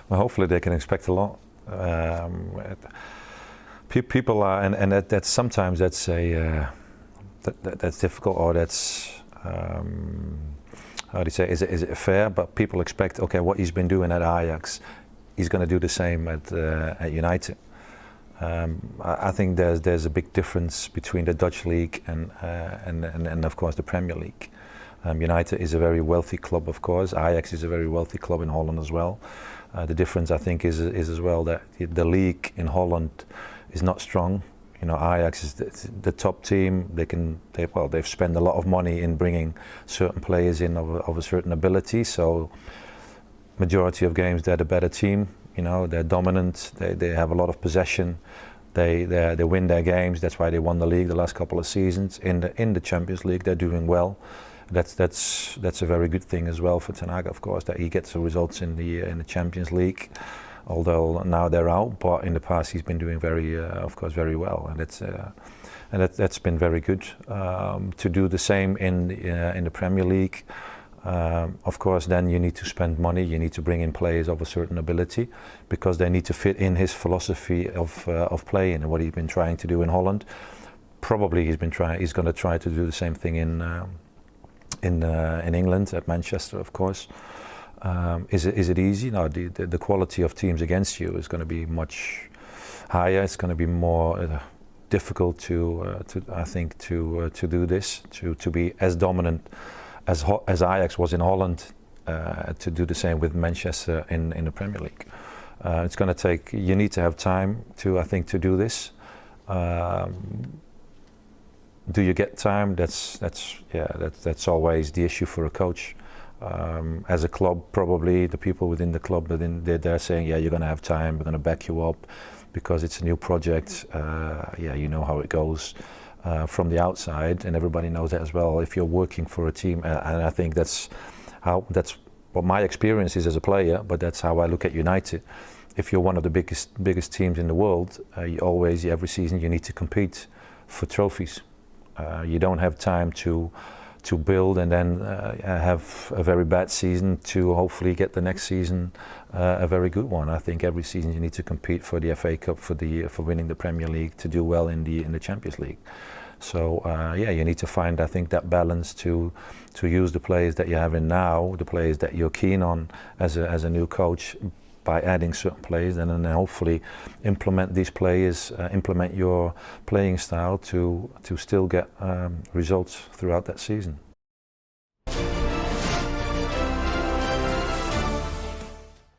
Well, hopefully they can expect a lot. People are, and that's sometimes that's that's difficult, or that's how do you say? Is it fair? But people expect, okay, what he's been doing at Ajax, he's going to do the same at United. I think there's a big difference between the Dutch league and of course the Premier League. United is a very wealthy club, of course. Ajax is a very wealthy club in Holland as well. The difference, I think, is as well that the league in Holland is not strong. You know, Ajax is the top team. They've spent a lot of money in bringing certain players in of a certain ability. So, majority of games they're the better team. You know, they're dominant. They have a lot of possession. They win their games. That's why they won the league the last couple of seasons. In the Champions League, they're doing well. That's a very good thing as well for Ten Hag, of course, that he gets the results in the Champions League. Although now they're out, but in the past he's been doing of course, very well, and that's been very good. To do the same in the Premier League, of course, then you need to spend money. You need to bring in players of a certain ability, because they need to fit in his philosophy of playing and what he's been trying to do in Holland. Probably he's going to try to do the same thing in England, at Manchester, of course. Is it easy? No, the quality of teams against you is going to be much higher. It's going to be more difficult I think to do this, to be as dominant as Ajax was in Holland, to do the same with Manchester in the Premier League. It's going to take. You need to have time I think, to do this. Do you get time? That's always the issue for a coach. As a club, probably the people within the club, they're saying, yeah, you're going to have time, we're going to back you up because it's a new project. Yeah, you know how it goes from the outside, and everybody knows that as well. If you're working for a team, and I think that's what my experience is as a player, but that's how I look at United. If you're one of the biggest teams in the world, every season you need to compete for trophies. You don't have time to build and then have a very bad season to hopefully get the next season a very good one. I think every season you need to compete for the FA Cup, for winning the Premier League, to do well in the Champions League. So yeah, you need to find, I think, that balance to use the players that you have in now, the players that you're keen on as a new coach, by adding certain players, and then hopefully implement these players, implement your playing style to still get results throughout that season.